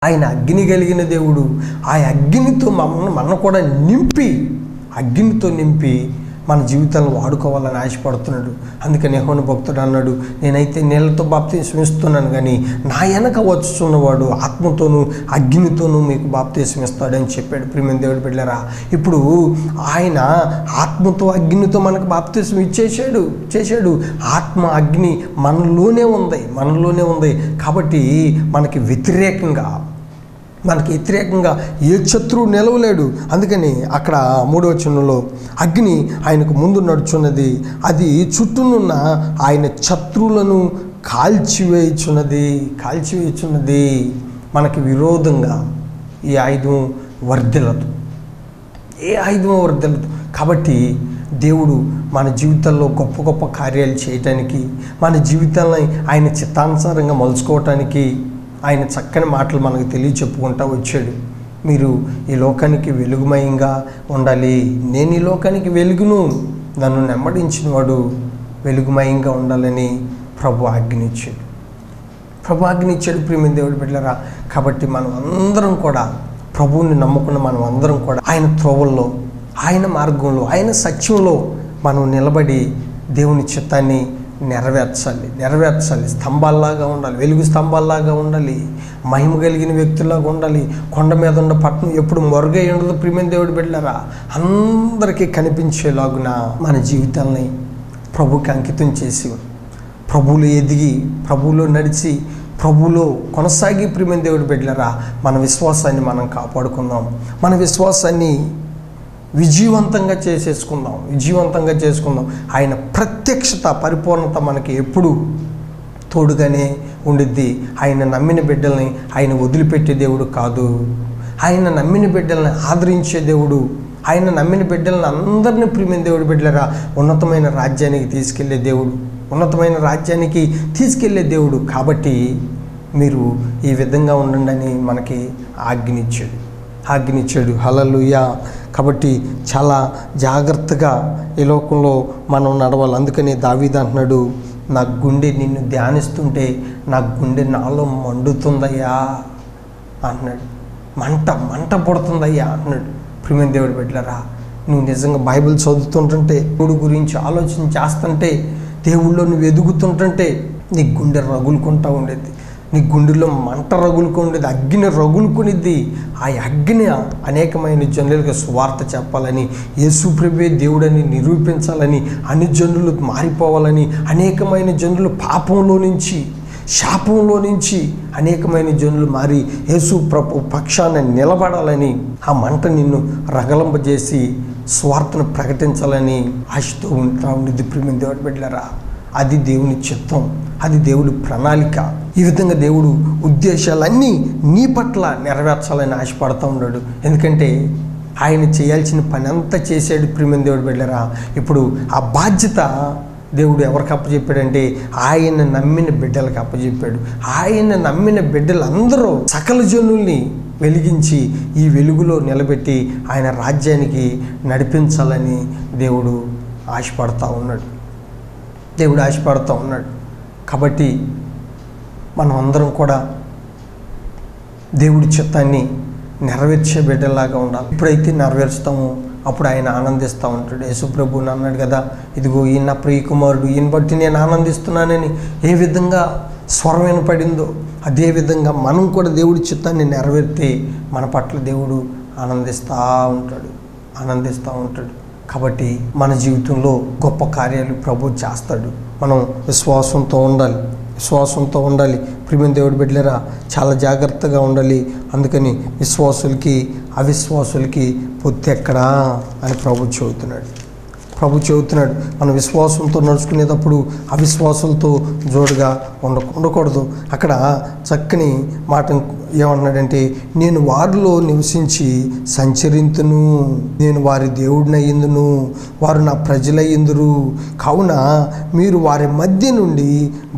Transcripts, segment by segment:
ఆయన అగ్ని కలిగిన దేవుడు. ఆ అగ్నితో మన కూడా అగ్నితో నింపి మన జీవితాలను వాడుకోవాలని ఆశపడుతున్నాడు. అందుకని యోహాను భక్తుడు అన్నాడు, నేనైతే నీళ్ళతో బాప్తీసం ఇస్తున్నాను, కానీ నా వెనక వచ్చుచున్నవాడు ఆత్మతోనూ అగ్నితోనూ మీకు బాప్తీసం ఇస్తాడని చెప్పాడు. ప్రియమైన దేవుడు బిడ్డలారా, ఇప్పుడు ఆయన ఆత్మతో అగ్నితో మనకు బాప్తీసం చేశాడు. ఆత్మ అగ్ని మనలోనే ఉంది. కాబట్టి మనకి వ్యతిరేకంగా ఏ శత్రువు నిలవలేడు. అందుకని అక్కడ 3వ వచనంలో అగ్ని ఆయనకు ముందు నడుచున్నది, అది చుట్టూనున్న ఆయన శత్రువులను కాల్చివేయుచున్నది. మనకి విరోధంగా ఈ ఆయుధం వర్ధిల్లదు. కాబట్టి దేవుడు మన జీవితంలో గొప్ప గొప్ప కార్యాలు చేయటానికి, మన జీవితాలను ఆయన చిత్తానుసారంగా మలుచుకోవటానికి ఆయన చక్కని మాటలు మనకు తెలియచెప్పుకుంటూ వచ్చాడు. మీరు ఈ లోకానికి వెలుగుమయంగా ఉండాలి, నేను ఈ లోకానికి వెలుగును, నన్ను నెమ్మడించిన వాడు వెలుగుమయంగా ఉండాలని ప్రభు ఆజ్ఞనిచ్చాడు. ప్రియమైన దేవుడి బిడ్డలారా, కాబట్టి మనం అందరం కూడా ప్రభువుని నమ్ముకున్న మనం అందరం కూడా ఆయన త్రోవల్లో, ఆయన మార్గంలో, ఆయన సత్యంలో మనం నిలబడి దేవుని చిత్తాన్ని నెరవేర్చాలి. స్తంభాల్లాగా ఉండాలి, వెలుగు స్తంభాల్లాగా ఉండాలి, మహిమ కలిగిన వ్యక్తుల్లాగా ఉండాలి. కొండ మీద ఉన్న పట్టణం ఎప్పుడు మొరుగై ఉండదు. ప్రియమైన దేవుడి బిడ్డలారా, అందరికీ కనిపించేలాగున మన జీవితాలని ప్రభుకి అంకితం చేసి, ప్రభువులో ఎదిగి, ప్రభువులో నడిచి, ప్రభువులో కొనసాగి, ప్రియమైన దేవుడి బిడ్డలారా, మన విశ్వాసాన్ని మనం కాపాడుకుందాం. మన విశ్వాసాన్ని విజయవంతంగా చేసుకుందాం. ఆయన ప్రత్యక్షత, పరిపూర్ణత మనకి ఎప్పుడు తోడుగానే ఉండిద్ది. ఆయన నమ్మిన బిడ్డల్ని ఆయన వదిలిపెట్టే దేవుడు కాదు. ఆయన నమ్మిన బిడ్డల్ని ఆదరించే దేవుడు. ఆయన నమ్మిన బిడ్డలను అందరినీ, ప్రియమైన దేవుడి బిడ్డలరా, ఉన్నతమైన రాజ్యానికి తీసుకెళ్లే దేవుడు. కాబట్టి మీరు ఈ విధంగా ఉండండి అని మనకి ఆజ్ఞనిచ్చాడు. హల్లెలూయా. కాబట్టి చాలా జాగ్రత్తగా ఈ లోకంలో మనం నడవాలి. అందుకని దావీదు అంటున్నాడు, నా గుండె నిన్ను ధ్యానిస్తుంటే నా గుండె నాలో మండుతుందయ్యా అంటున్నాడు. మంట పుడుతుందయ్యా అంటున్నాడు. ప్రియమైన దేవుడి బిడ్డలారా, నువ్వు నిజంగా బైబిల్ చదువుతుంటుంటే, దేవుడి గురించి ఆలోచన చేస్తుంటే, దేవుళ్ళో నువ్వు ఎదుగుతుంటుంటే నీ గుండె రగులుకుంటూ ఉండేది. నీ గుండెలో మంట రగులుకుండేది, అగ్ని రగులుకునిద్ది. ఆ అగ్ని అనేకమైన జనులకు సువార్త చెప్పాలని, యేసు ప్రభువే దేవుడని నిరూపించాలని, అన్ని జనులు మారిపోవాలని, అనేకమైన జనులు పాపంలో నుంచి, శాపంలో నుంచి అనేకమైన జనులు మారి యేసు ప్రభు పక్షాన నిలబడాలని, ఆ మంట నిన్ను రగలింపజేసి సువార్తను ప్రకటించాలని ఆశతో ఉండేది. ప్రియమైన దేవుడి బిడ్డలారా, అది దేవుని చిత్తం, అది దేవుడి ప్రణాళిక. ఈ విధంగా దేవుడు ఉద్దేశాలన్నీ నీ పట్ల నెరవేర్చాలని ఆశపడుతూ ఉన్నాడు. ఎందుకంటే ఆయన చేయాల్సిన పని అంతా చేశాడు. ప్రియమైన దేవుడి బిడ్డలారా, ఇప్పుడు ఆ బాధ్యత దేవుడు ఎవరికి అప్పచెప్పాడంటే ఆయన నమ్మిన బిడ్డలకు అప్పచెప్పాడు. ఆయన నమ్మిన బిడ్డలందరూ సకల జనుల్ని వెలిగించి ఈ వెలుగులో నిలబెట్టి ఆయన రాజ్యానికి నడిపించాలని దేవుడు ఆశపడుతూ ఉన్నాడు. కాబట్టి మనం అందరం కూడా దేవుడి చిత్తాన్ని నెరవేర్చే బిడ్డలాగా ఉండాలి. ఎప్పుడైతే నెరవేర్చుతామో అప్పుడు ఆయన ఆనందిస్తూ ఉంటాడు. యేసు ప్రభువుని అన్నాడు కదా, ఇదిగో ఈయన నా ప్రియ కుమారుడు, ఈయన బట్టి నేను ఆనందిస్తున్నానని ఏ విధంగా స్వరం వినపడిందో అదే విధంగా మనం కూడా దేవుడి చిత్తాన్ని నెరవేర్తే మన పట్ల దేవుడు ఆనందిస్తూ ఉంటాడు. కాబట్టి మన జీవితంలో గొప్ప కార్యాలు ప్రభు చేస్తాడు. మనం విశ్వాసంతో ఉండాలి. ప్రియమైన దేవుడి బిడ్డలారా, చాలా జాగ్రత్తగా ఉండాలి. అందుకని విశ్వాసులకి అవిశ్వాసులకి పొత్తు ఎక్కడా అని ప్రభు చెబుతున్నాడు. మనం విశ్వాసంతో నడుచుకునేటప్పుడు అవిశ్వాసులతో జోడుగా ఉండకూడదు. అక్కడ చక్కని మాట ఏమంటున్నాడంటే, నేను వారిలో నివసించి సంచరింతును, నేను వారి దేవుడినయ్యిందును, వారు నా ప్రజలయ్యిందురు. కావున మీరు వారి మధ్య నుండి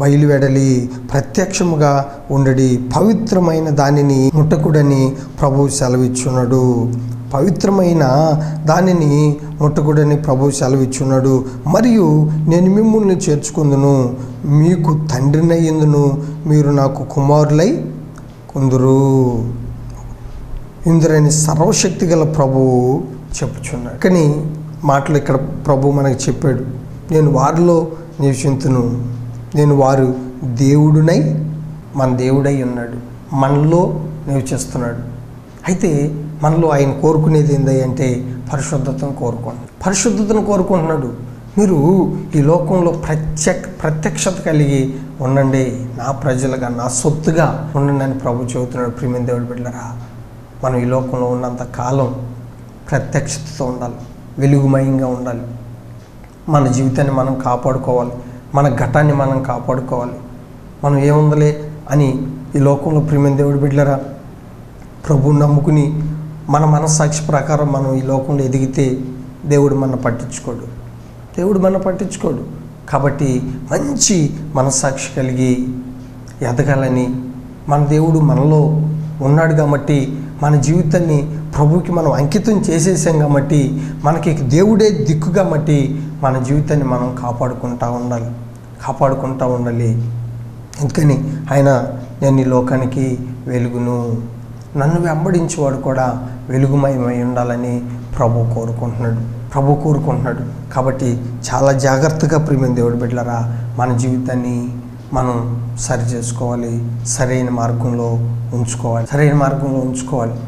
బయలువెడలి ప్రత్యక్షముగా ఉండడి, పవిత్రమైన దానిని ముట్టకుడని ప్రభువు సెలవిచ్చున్నాడు. పవిత్రమైన దానిని ముట్టకుడని ప్రభువు సెలవిచ్చున్నాడు. మరియు నేను మిమ్మల్ని చేర్చుకుందును, మీకు తండ్రినయ్యిందును, మీరు నాకు కొందరు ఇందురని సర్వశక్తి గల ప్రభువు చెప్పుచున్నాడు. కానీ మాటలు ఇక్కడ ప్రభు మనకి చెప్పాడు, నేను వారిలో నివసింతును, నేను వారు దేవుడునై మన దేవుడై ఉన్నాడు, మనలో నివసిస్తున్నాడు. అయితే మనలో ఆయన కోరుకునేది ఏంది అంటే పరిశుద్ధతను కోరుకుంటున్నాడు. మీరు ఈ లోకంలో ప్రత్యక్షత కలిగి ఉండండి, నా ప్రజలుగా, నా సొత్తుగా ఉండండి అని ప్రభు చెబుతున్నాడు. ప్రియమైన దేవుడి బిడ్డలారా, మనం ఈ లోకంలో ఉన్నంత కాలం ప్రత్యక్షతతో ఉండాలి, వెలుగుమయంగా ఉండాలి. మన జీవితాన్ని మనం కాపాడుకోవాలి, మన ఘటాన్ని మనం కాపాడుకోవాలి. మనం ఏముందలే అని ఈ లోకంలో ప్రియమైన దేవుడి బిడ్డలారా ప్రభువుని నమ్ముకుని మన మనస్సాక్షి ప్రకారం మనం ఈ లోకంలో ఎదిగితే దేవుడు మన పట్టించుకోడు. కాబట్టి మంచి మనస్సాక్షి కలిగి ఎదగాలని, మన దేవుడు మనలో ఉన్నాడు కాబట్టి మన జీవితాన్ని ప్రభువుకి మనం అంకితం చేసేసాం కాబట్టి మనకి దేవుడే దిక్కు కాబట్టి మన జీవితాన్ని మనం కాపాడుకుంటూ ఉండాలి. ఎందుకని ఆయన నేను ఈ లోకానికి వెలుగును, నన్ను వెంబడించేవాడు కూడా వెలుగుమయమై ఉండాలని ప్రభు కోరుకుంటున్నాడు. కాబట్టి చాలా జాగ్రత్తగా ప్రియమైన దేవుడి బిడ్డలారా మన జీవితాన్ని మనం సరి చేసుకోవాలి, సరైన మార్గంలో ఉంచుకోవాలి.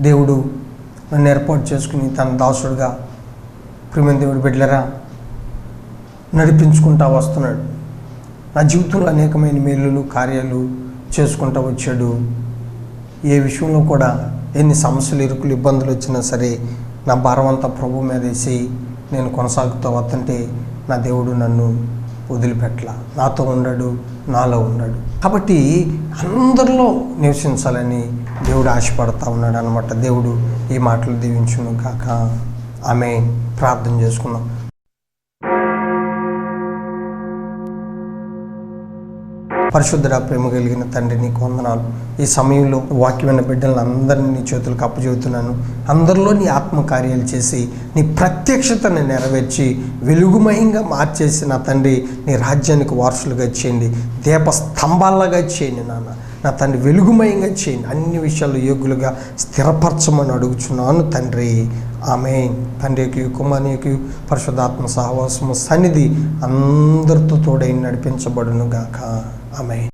దేవుడు నన్ను ఏర్పాటు చేసుకుని తన దాసుడుగా ప్రియమైన దేవుడి బిడ్డలారా నడిపించుకుంటూ వస్తున్నాడు. నా జీవితంలో అనేకమైన మేలులు కార్యాలు చేసుకుంటూ వచ్చాడు. ఏ విషయంలో కూడా ఎన్ని సమస్యలు, ఇరుకులు, ఇబ్బందులు వచ్చినా సరే నా భారం అంతా ప్రభు మీద వేసి నేను కొనసాగుతూ వస్తుంటే నా దేవుడు నన్ను వదిలిపెట్టలా, నాతో ఉన్నాడు, నాలో ఉన్నాడు. కాబట్టి అందరిలో నివసించాలని దేవుడు ఆశపడతా ఉన్నాడు అన్నమాట. దేవుడు ఈ మాటలు దీవించును కాక. ఆమేన్. ప్రార్థన చేసుకుందాం. పరిశుద్ధుడా, ప్రేమ కలిగిన తండ్రి, నీకు వందనాలు. ఈ సమయంలో వాక్యమైన బిడ్డలను అందరినీ నీ చేతులకు అప్పచెబుతున్నాను. అందరిలో నీ ఆత్మకార్యాలు చేసి నీ ప్రత్యక్షతను నెరవేర్చి వెలుగుమయంగా మార్చేసి నా తండ్రి నీ రాజ్యానికి వారసులుగా చేయండి, దీప స్తంభాలుగా చేయండి నా తండ్రి, వెలుగుమయంగా చేయండి, అన్ని విషయాలు యోగ్యులుగా స్థిరపరచమని అడుగుచున్నాను తండ్రి. ఆమేన్. తండ్రికి, కుమారునికి పరిశుద్ధాత్మ సహవాసము సన్నిధి అందరితో తోడై నడిపించబడును గాక. ఆమేన్.